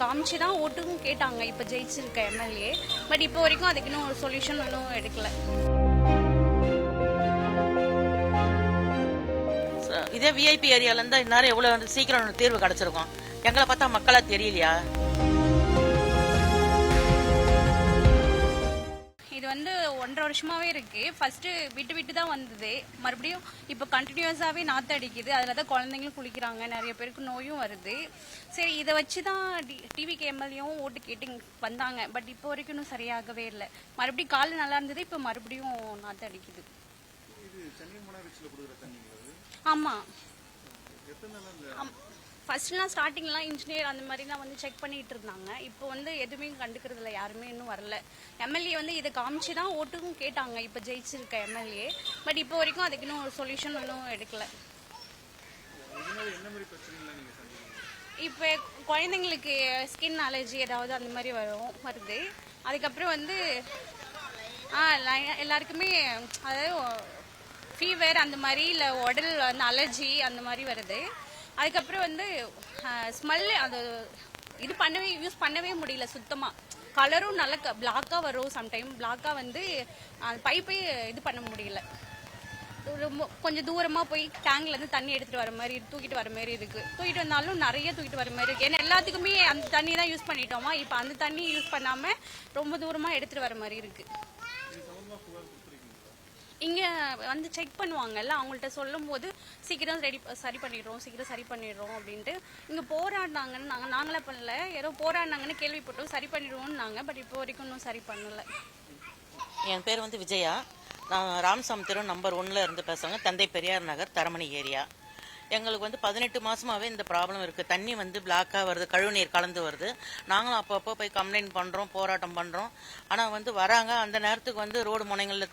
காமிச்சு தான் ஓட்டும் கேட்டாங்க இப்போ ஜெயிச்சிருக்க எம்எல்ஏ. பட் இப்போ வரைக்கும் அதுக்கு இன்னும் ஒரு சொல்யூஷன் ஒன்றும் எடுக்கல. இதே விஐபி ஏரியால இருந்தா இந்நேரம் எவ்வளவு சீக்கிரம் தீர்வு கிடைச்சிருக்கும். எங்களை பார்த்தா மக்களா தெரியலையா? இது வந்து 1.5 வருஷமாவே இருக்கு. ஃபர்ஸ்ட் விட்டு விட்டு தான் வந்தது, மறுபடியும் இப்போ கண்டினியூஸாவே நாத்து அடிக்குது. அதில் தான் குழந்தைங்களும் குளிக்கிறாங்க, நிறைய பேருக்கு நோயும் வருது. சரி, இதை வச்சு தான் டிவிக்கு எம்எல்ஏவும் ஓட்டு கேட்டு வந்தாங்க. பட் இப்போ வரைக்கும் இன்னும் சரியாகவே இல்லை. மறுபடியும் கால் நல்லா இருந்தது, இப்போ மறுபடியும் நாத்து அடிக்குது. ஆமா, ஃபர்ஸ்ட்லாம் ஸ்டார்டிங்லாம் இன்ஜினியர் அந்த மாதிரிலாம் வந்து செக் பண்ணிட்டு இருந்தாங்க. இப்போ வந்து எதுவுமே கண்டுக்கிறது இல்லை, யாருமே இன்னும் வரல. எம்எல்ஏ வந்து இதை காமிச்சு தான் ஓட்டும் கேட்டாங்க இப்போ ஜெயிச்சிருக்க எம்எல்ஏ. பட் இப்போ வரைக்கும் அதுக்கு இன்னும் ஒரு சொல்யூஷன் ஒன்றும் எடுக்கல. இப்போ குழந்தைங்களுக்கு ஸ்கின் அலர்ஜி ஏதாவது அந்த மாதிரி வருது. அதுக்கப்புறம் வந்து எல்லாருக்குமே அதாவது ஃபீவர் அந்த மாதிரி, இல்லை உடல் வந்து அலர்ஜி அந்த மாதிரி வருது. அதுக்கப்புறம் வந்து ஸ்மெல் அது இது யூஸ் பண்ணவே முடியல சுத்தமாக. கலரும் நல்ல பிளாக்காக வரும், சம்டைம் பிளாக்காக வந்து பைப்பை இது பண்ண முடியல. கொஞ்சம் தூரமாக போய் டேங்க்லேருந்து தண்ணி எடுத்துகிட்டு வர மாதிரி தூக்கிட்டு வர மாதிரி இருக்குது. தூக்கிட்டு வந்தாலும் நிறைய தூக்கிட்டு வர மாதிரி இருக்குது. ஏன்னா எல்லாத்துக்குமே அந்த தண்ணி தான் யூஸ் பண்ணிட்டோமா, இப்போ அந்த தண்ணி யூஸ் பண்ணாமல் ரொம்ப தூரமாக எடுத்துகிட்டு வர மாதிரி இருக்குது. இங்கே வந்து செக் பண்ணுவாங்கல்ல, அவங்கள்ட்ட சொல்லும் போது சீக்கிரம் சரி பண்ணிடுறோம் அப்படின்ட்டு இங்கே போராடினாங்கன்னு நாங்களே பண்ணல, ஏதோ போராடினாங்கன்னு கேள்விப்பட்டோம், சரி பண்ணிடுவோம்னாங்க. பட் இப்போ வரைக்கும் இன்னும் சரி பண்ணலை. என் பேர் வந்து விஜயா. நான் ராமசாமித்திரம் நம்பர் 1ல் இருந்து பேசுகிறேங்க. தந்தை பெரியார் நகர், தரமணி ஏரியா. எங்களுக்கு வந்து 18 மாசமாவே இந்த ப்ராப்ளம் இருக்கு. தண்ணி வந்து பிளாக்காக வருது, கழிவுநீர் கலந்து வருது. நாங்களும் அப்பப்போ போய் கம்ப்ளைண்ட் பண்றோம், போராட்டம் பண்றோம். ஆனா வந்து வராங்க, அந்த நேரத்துக்கு வந்து ரோடு முனைகளில்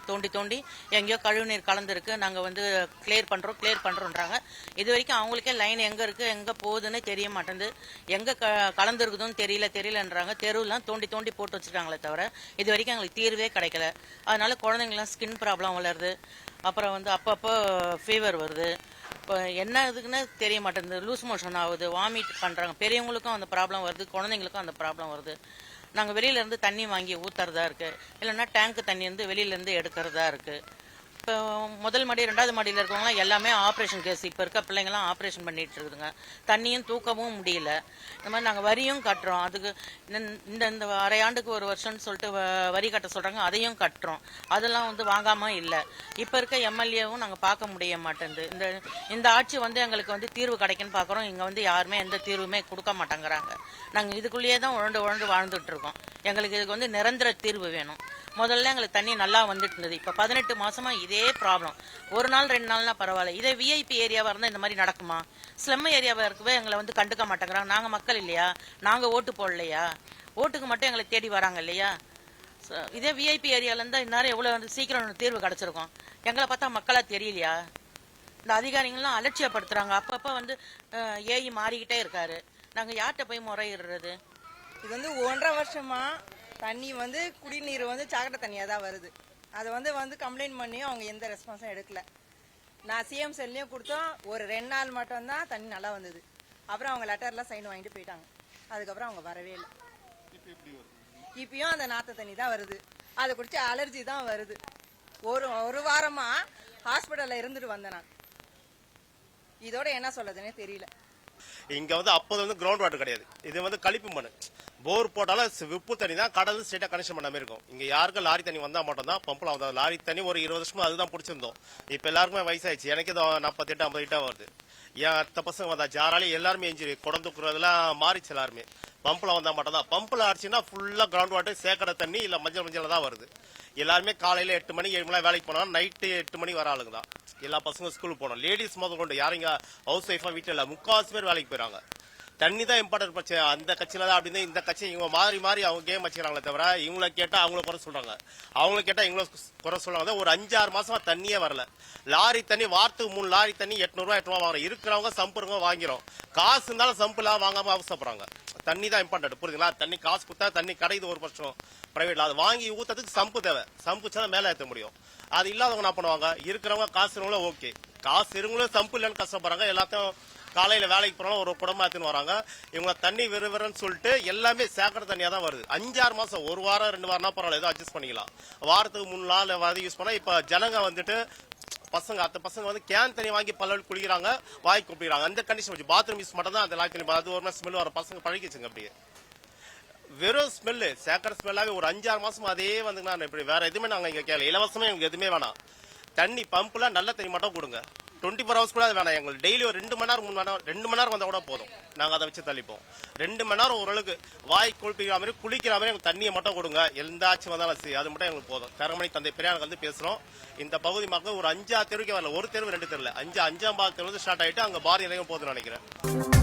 தோண்டி எங்கேயோ கழிவுநீர் கலந்துருக்கு, நாங்க வந்து கிளியர் பண்றோம்ன்றாங்க. இது வரைக்கும் அவங்களுக்கே லைன் எங்க இருக்கு எங்க போகுதுன்னு தெரிய மாட்டேங்குது. எங்க கலந்துருக்குதுன்னு தெரியலன்றாங்க. தெருவெல்லாம் தோண்டி போட்டு வச்சிருக்காங்களே தவிர இது வரைக்கும் எங்களுக்கு தீர்வே கிடைக்கல. அதனால குழந்தைங்களாம் ஸ்கின் ப்ராப்ளம் வளருது. அப்புறம் வந்து அப்பப்போ ஃபீவர் வருது. இப்போ என்ன இதுக்குன்னு தெரிய மாட்டேங்குது. லூஸ் மோஷன் ஆகுது, வாமிட் பண்ணுறாங்க. பெரியவங்களுக்கும் அந்த ப்ராப்ளம் வருது, குழந்தைங்களுக்கும் அந்த ப்ராப்ளம் வருது. நாங்கள் வெளியிலேருந்து தண்ணி வாங்கி ஊற்றுறதா இருக்குது, இல்லைன்னா டேங்க்கு தண்ணி வந்து வெளியிலேருந்து எடுக்கிறதா இருக்குது. இப்போ முதல் மாடி 2வது மாடியில் இருக்கவங்களாம் எல்லாமே ஆப்ரேஷன் கேஸ். இப்போ இருக்க பிள்ளைங்களாம் ஆப்ரேஷன் பண்ணிட்டு இருக்குதுங்க. தண்ணியும் தூக்கவும் முடியல. இந்த மாதிரி நாங்கள் வரியும் கட்டுறோம். அதுக்கு இந்த அரையாண்டுக்கு ஒரு வருஷம்னு சொல்லிட்டு வரி கட்ட சொல்கிறாங்க, அதையும் கட்டுறோம். அதெல்லாம் வந்து வாங்காமல் இல்லை. இப்போ இருக்க எம்எல்ஏவும் நாங்கள் பார்க்க முடிய மாட்டேங்குது. இந்த ஆட்சி வந்து எங்களுக்கு வந்து தீர்வு கிடைக்குன்னு பார்க்குறோம். இங்கே வந்து யாருமே எந்த தீர்வுமே கொடுக்க மாட்டேங்கிறாங்க. நாங்கள் இதுக்குள்ளேயே தான் உழண்டு வாழ்ந்துட்டு இருக்கோம். எங்களுக்கு இதுக்கு வந்து நிரந்தர தீர்வு வேணும். முதல்ல எங்களுக்கு தண்ணி நல்லா வந்துட்டு இருந்தது. இப்போ 18 மாசமா இதே ப்ராப்ளம். ஒரு நாள் 2 நாள்னா பரவாயில்ல. இதே விஐபி ஏரியாவா இருந்தால் இந்த மாதிரி நடக்குமா? ஸ்லம் ஏரியாவா இருக்கவே எங்களை வந்து கண்டுக்க மாட்டேங்கிறாங்க. நாங்கள் மக்கள் இல்லையா? நாங்கள் ஓட்டு போடலையா? ஓட்டுக்கு மட்டும் எங்களை தேடி வராங்க இல்லையா? இதே விஐபி ஏரியால இருந்தால் இந்நேரம் எவ்வளவு சீக்கிரம் தீர்வு கிடைச்சிருக்கும். எங்களை பார்த்தா மக்களா தெரியலையா? இந்த அதிகாரிகள்லாம் அலட்சியப்படுத்துறாங்க. அப்பப்போ வந்து ஏஇ மாறிக்கிட்டே இருக்காரு. நாங்கள் யார்கிட்ட போய் முறையிடுறது? இது வந்து 1.5 வருஷமா தண்ணி வந்து குடிநீர் வந்து சாக்கடை தண்ணியாக தான் வருது. அதை வந்து கம்ப்ளைண்ட் பண்ணியும் அவங்க எந்த ரெஸ்பான்ஸும் எடுக்கல. நான் சிஎம் செல்லையும் கொடுத்தோம். ஒரு 2 நாள் மட்டும்தான் தண்ணி நல்லா வந்தது. அப்புறம் அவங்க லெட்டர்லாம் சைன் வாங்கிட்டு போயிட்டாங்க. அதுக்கப்புறம் அவங்க வரவே இல்லை. இப்பயும் அந்த நாத்த தண்ணி தான் வருது. அதை குடிச்சு அலர்ஜி தான் வருது. ஒரு வாரமா ஹாஸ்பிட்டல்ல இருந்துட்டு வந்தேன் நான். இதோட என்ன சொல்றதுன்னே தெரியல. இங்க வந்து அப்போது வந்து கிரவுண்ட் வாட்டர் கிடையாது. இது வந்து கழிப்பு மண். போர் போட்டாலும் உப்பு தண்ணி தான் கடல் ஸ்ட்ரெயிட்டா கனெக்ஷன் பண்ண மாதிரி இருக்கும். இங்க யாருக்கும் லாரி தண்ணி வந்தா மட்டும் தான் பம்புல வந்தா. லாரி தண்ணி ஒரு 20 வருஷமா அதுதான் பிடிச்சிருந்தோம். இப்ப எல்லாருக்குமே வயசாயிடுச்சு. எனக்கு 48 50 வருது. ஏன் அத்த பசங்க வந்தாச்சு, யாராலையும் எல்லாருமே இன்ஜுரி குடந்துக்குறதுலாம் மாறிச்சு. எல்லாருமே பம்புல வந்தா மட்டும் தான். பம்புல அடிச்சுன்னா ஃபுல்லா கிரவுண்ட் வாட்டர் சேக்கடை தண்ணி இல்ல மஞ்சள் தான் வருது. எல்லாருமே காலையில 8 மணி 7 மணி வேலைக்கு போனா நைட்டு 8 மணி வர ஆளுங்க தான். எல்லா பசங்க ஸ்கூலுக்கு போனோம். லேடிஸ் முதல் கொண்டு யாரும் இங்க ஹவுஸ் ஒய்ஃபா வீட்டுல இல்ல, 3/4 பேர் வேலைக்கு போயிறாங்க. தண்ணி தான் இம்பார்ட்டன்ட் பிரச்சனை. அந்த கட்சியில தான் அப்படின்னு இந்த கட்சி இவங்க மாறி அவங்க கேம் வச்சுக்கிறாங்களே தவிர இவங்களை கேட்டா அவங்கள குறை சொல்றாங்க, அவங்களை கேட்டா இவங்கள குறை சொல்றாங்க. ஒரு 5-6 மாசமா தண்ணியே வரல. லாரி தண்ணி வாரத்துக்கு 3 லாரி தண்ணி 800 ரூபாய் 800 ரூபாய் வாங்குறோம். இருக்கிறவங்க சம்புறவங்க வாங்கிறோம். காசு இருந்தாலும் சம்புலாம் வாங்காம அவசப்படுறாங்க. தண்ணி தான் இம்பார்ட்டன்ட், புரியுதுங்களா? தண்ணி காசு கொடுத்தா தண்ணி கிடைக்குது ஒரு பட்சம் பிரைவேட்ல. அது வாங்கி ஊத்துறதுக்கு சம்பு தேவை. சம்புச்சா மேல ஏற்ற முடியும். அது இல்லாதவங்க என்ன பண்ணுவாங்க? இருக்கிறவங்க காசு இருவங்களும் ஓகே, காசு இருவங்களும் சம்பு இல்லைன்னு கஷ்டப்படுறாங்க. எல்லாத்தையும் காலையில வேலைக்கு போனாலும் ஒரு குடமா எடுத்துன்னு வராங்க. இவங்க தண்ணி விறுவிறுன்னு சொல்லிட்டு எல்லாமே சேக்கடை தண்ணியா தான் வருது. 5-6 மாசம், ஒரு வாரம் 2 வாரம்னா பரவாயில்ல, ஏதோ அட்ஜஸ்ட் பண்ணிக்கலாம். வாரத்துக்கு 3 நாள் வந்து யூஸ் பண்ணா இப்ப ஜனங்க வந்துட்டு அத்த பசங்க வந்து கேன் தண்ணி வாங்கி பல்ல குளிக்கிறாங்க, வாய் குப்பிக்கிறாங்க. அந்த கண்டிஷன் வச்சு பாத்ரூம் யூஸ் மட்டும் தான் அந்த லாய் தண்ணி, அது ஒரு ஸ்மெல் வர பசங்க பழகிச்சுங்க. அப்படியே வெறும் ஸ்மெல்லு, சேக்கடை ஸ்மெல்லாவே ஒரு 5-6 மாசமா அதே வந்து நான் இப்படி வேற எதுவுமே நாங்க இங்க கேட்கல. இலவசமே எங்களுக்கு எதுவுமே வேணாம். தண்ணி பம்புல நல்ல தண்ணி மட்டும் கொடுங்க. 24 ஹவர்ஸ் கூட வேணாம். எங்களுக்கு டெய்லி ஒரு 2 மணி நேரம் 3 மணி நேரம் 2 மணி நேரம் வந்தா கூட போதும். நாங்க அதை வச்சு தள்ளிப்போம். 2 மணி நேரம் ஓரளவுக்கு வாய் குளிப்பிக்கிற மாதிரி குளிக்கிற மாதிரி எங்களுக்கு தண்ணியை மட்டும் கொடுங்க. எந்தாச்சும் வந்தாலும் சரி, அது மட்டும் எங்களுக்கு போதும். தரமணி தந்தை பெரியார் வந்து பேசுறோம். இந்த பகுதி மக்கள் ஒரு 5-6 தெருவுக்கு வரல, ஒரு தெருவு 2 தெருவில் 5-5 தெருவு ஸ்டார்ட் ஆயிட்டு அங்க பாரி நிலையம் போகுதுன்னு நினைக்கிறேன்.